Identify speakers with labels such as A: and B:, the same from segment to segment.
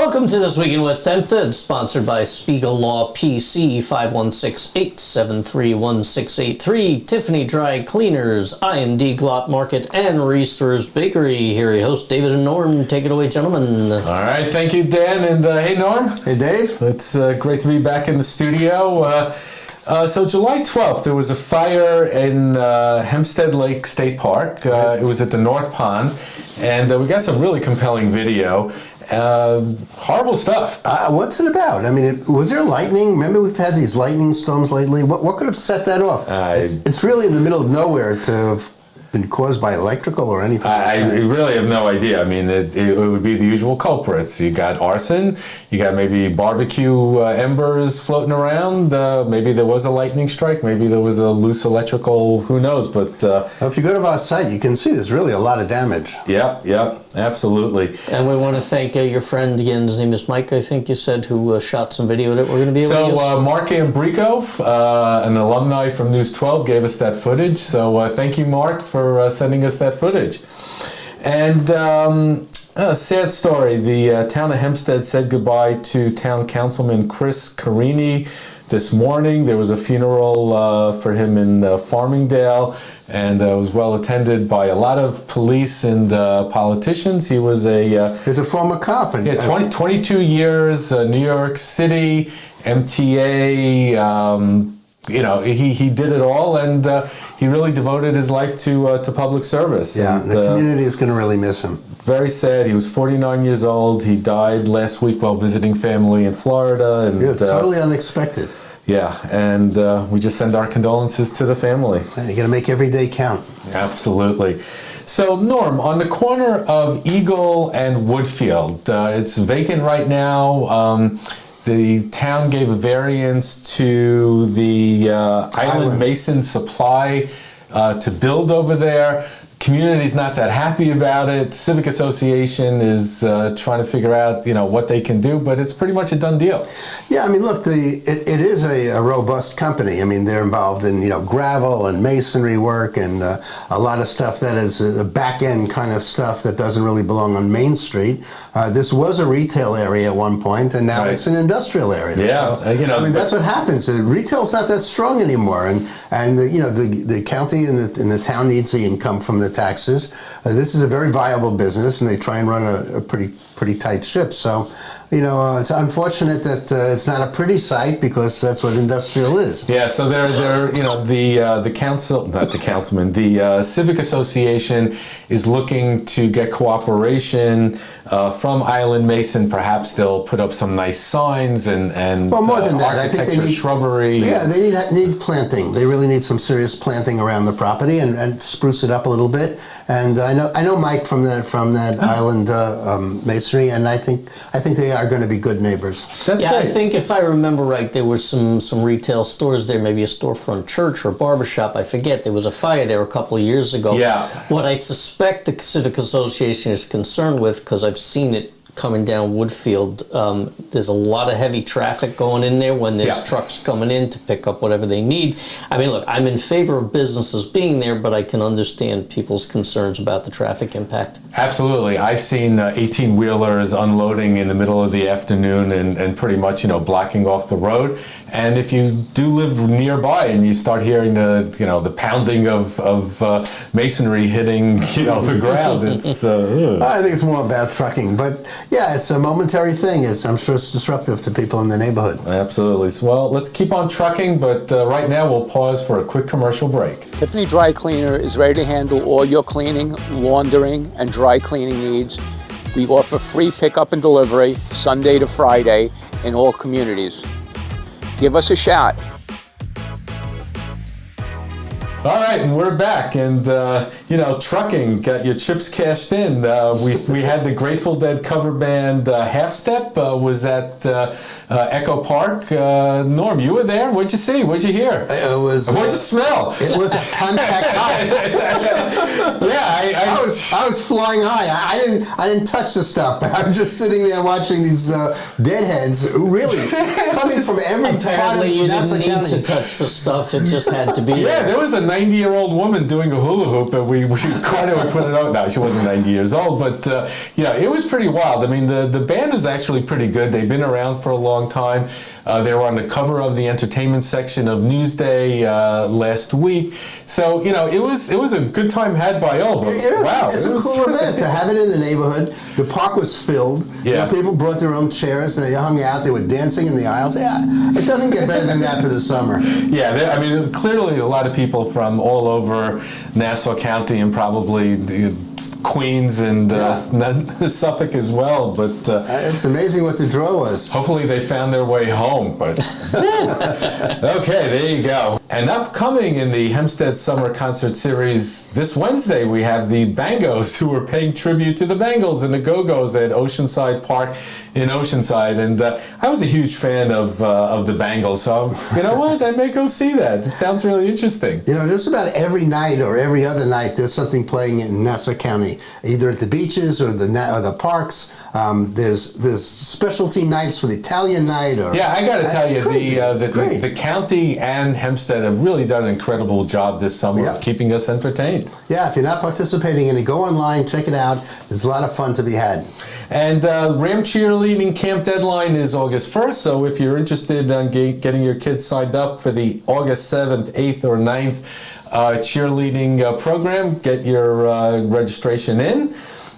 A: Welcome to This Week in West Hempstead, sponsored by Spiegel Law PC, 516-873-1683, Tiffany Dry Cleaners, IMD Glot Market, and Riesterer's Bakery. Here your hosts, David and Norm. Take it away, gentlemen.
B: All right, thank you, Dan, and hey, Norm.
C: Hey, Dave.
B: It's great to be back in the studio. So July 12th, there was a fire in Hempstead Lake State Park. It was at the North Pond, and we got some really compelling video. Horrible stuff.
C: What's it about? I mean, was there lightning? Remember, we've had these lightning storms lately. What could have set that off? It's really in the middle of nowhere to have been caused by electrical or anything.
B: I really have no idea. I mean, it would be the usual culprits. You got arson. You got maybe barbecue embers floating around. Maybe there was a lightning strike. Maybe there was a loose electrical. Who knows? But
C: if you go to our site, you can see there's really a lot of damage.
B: Yeah, absolutely.
A: And we want to thank your friend again. His name is Mike, I think you said, who shot some video that we're going to be able to use.
B: So Mark Ambrico, an alumni from News 12, gave us that footage. So thank you, Mark, for sending us that footage. And a sad story. The town of Hempstead said goodbye to Town Councilman Chris Carini this morning. There was a funeral for him in Farmingdale, and was well attended by a lot of police and politicians. He was
C: He's a former cop. And,
B: 22 years, New York City, MTA. He did it all, and he really devoted his life to public service.
C: Yeah,
B: and,
C: the community is going to really miss him.
B: Very sad. He was 49 years old. He died last week while visiting family in Florida. And,
C: yeah, totally unexpected.
B: Yeah, and we just send our condolences to the family.
C: You got to make every day count.
B: Absolutely. So, Norm, on the corner of Eagle and Woodfield, it's vacant right now. The town gave a variance to the Island Mason Supply to build over there. Community's not that happy about it. Civic Association is trying to figure out, what they can do, but it's pretty much a done deal.
C: Yeah, I mean, look, it is a robust company. I mean, they're involved in, gravel and masonry work and a lot of stuff that is a back-end kind of stuff that doesn't really belong on Main Street. This was a retail area at one point, and now it's an industrial area.
B: Yeah,
C: so, I mean, that's what happens. Retail's not that strong anymore, and the county and the town needs the income from the taxes. This is a very viable business, and they try and run a pretty tight ship. So, it's unfortunate that it's not a pretty site, because that's what industrial is.
B: Yeah, so the Civic Association is looking to get cooperation from Island Mason. Perhaps they'll put up some nice signs and
C: well, more than that, I think they need
B: shrubbery.
C: Yeah, they need planting. They really need some serious planting around the property and spruce it up a little bit. And I know Mike from that Island Masonry, and I think they are going to be good neighbors.
B: That's great.
A: I think if I remember right, there were some retail stores there, maybe a storefront church or barbershop. I forget. There was a fire there a couple of years ago.
B: Yeah.
A: What I suspect the Civic Association is concerned with, because I've seen it coming down Woodfield, there's a lot of heavy traffic going in there when there's trucks coming in to pick up whatever they need. I mean, look, I'm in favor of businesses being there, but I can understand people's concerns about the traffic impact.
B: Absolutely. I've seen 18-wheelers unloading in the middle of the afternoon and pretty much, blocking off the road. And if you do live nearby and you start hearing the pounding of masonry hitting, the ground, it's...
C: I think it's more about trucking, but yeah, it's a momentary thing. I'm sure it's disruptive to people in the neighborhood.
B: Absolutely. Well, let's keep on trucking, but right now we'll pause for a quick commercial break.
D: Tiffany Dry Cleaner is ready to handle all your cleaning, laundering, and dry cleaning needs. We offer free pickup and delivery Sunday to Friday in all communities. Give us a shot.
B: All right, and we're back, and trucking, got your chips cashed in. We had the Grateful Dead cover band Half Step was at Echo Park. Norm, you were there. What'd you see? What'd you hear?
C: It was.
B: What'd you smell?
C: It was a contact high.
B: Yeah,
C: I was flying high. I didn't touch the stuff. I was just sitting there watching these deadheads, really coming from every part of
A: Apparently, you
C: Nassau
A: didn't need
C: County.
A: to touch the stuff. It just had to be
B: Yeah,
A: there.
B: there was a 90-year-old woman doing a hula hoop, and we kind of put it out. No, she wasn't 90 years old, but it was pretty wild. I mean, the band is actually pretty good. They've been around for a long time. They were on the cover of the entertainment section of Newsday last week. So, it was a good time had by all. But wow,
C: It's a cool event to have it in the neighborhood. The park was filled.
B: Yeah.
C: People brought their own chairs and they hung out. They were dancing in the aisles. Yeah, it doesn't get better than that for the summer.
B: Yeah, I mean, clearly a lot of people from all over Nassau County and probably Queens and Suffolk as well. But
C: It's amazing what the draw was.
B: hopefully they found their way home. But okay, there you go. And upcoming in the Hempstead Summer Concert Series this Wednesday, we have the Bangos, who are paying tribute to the Bangles and the Go-Go's at Oceanside Park in Oceanside. And I was a huge fan of the Bangles, so you know what? I may go see that. It sounds really interesting.
C: Just about every night or every other night, there's something playing in Nassau County, either at the beaches or the parks. There's specialty nights for the Italian night.
B: Yeah, I got to tell you,
C: Great.
B: the county and Hempstead have really done an incredible job this summer of keeping us entertained.
C: Yeah, if you're not participating in it, go online, check it out. There's a lot of fun to be had.
B: And Ram Cheerleading Camp deadline is August 1st, so if you're interested in getting your kids signed up for the August 7th, 8th, or 9th cheerleading program, get your registration in.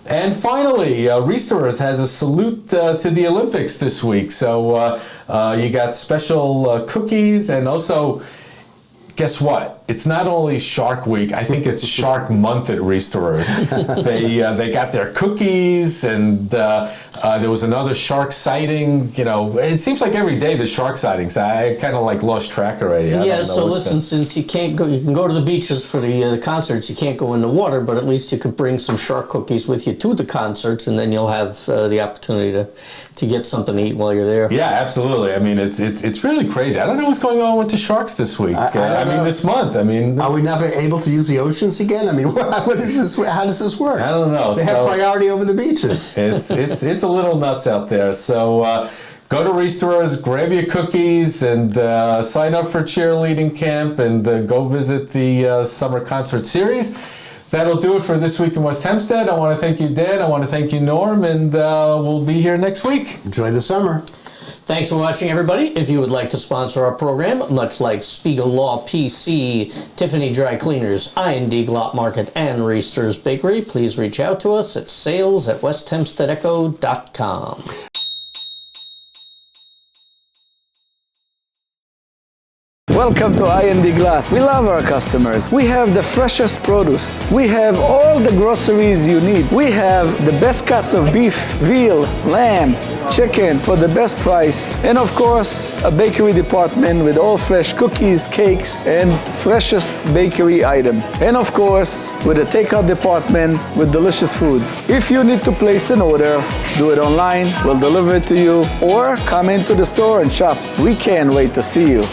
B: And finally, Riesterer has a salute to the Olympics this week. So you got special cookies, and also, guess what? It's not only Shark Week. I think it's Shark Month at Riesterer. They got their cookies, and there was another shark sighting. It seems like every day there's shark sightings. I kind of lost track already.
A: Yeah, so listen, since you can't go, you can go to the beaches for the concerts. You can't go in the water, but at least you could bring some shark cookies with you to the concerts, and then you'll have the opportunity to get something to eat while you're there.
B: Yeah, absolutely. I mean, it's really crazy. I don't know what's going on with the sharks this week. I mean, this month. I mean,
C: are we not able to use the oceans again? I mean, what is this? How does this work?
B: I don't know.
C: They have priority over the beaches.
B: It's a little nuts out there. So go to Riesterer, grab your cookies, and sign up for cheerleading camp, and go visit the summer concert series. That'll do it for This Week in West Hempstead. I want to thank you, Dan. I want to thank you, Norm, and we'll be here next week.
C: Enjoy the summer.
A: Thanks for watching, everybody. If you would like to sponsor our program, much like Spiegel Law PC, Tiffany Dry Cleaners, I&D Glot Market, and Riesterer Bakery, please reach out to us at sales@westhempsteadecho.com.
E: Welcome to I&D Glot. We love our customers. We have the freshest produce. We have all the groceries you need. We have the best cuts of beef, veal, lamb, chicken for the best price. And of course, a bakery department with all fresh cookies, cakes, and freshest bakery item. And of course, with a takeout department with delicious food. If you need to place an order, do it online. We'll deliver it to you, or come into the store and shop. We can't wait to see you.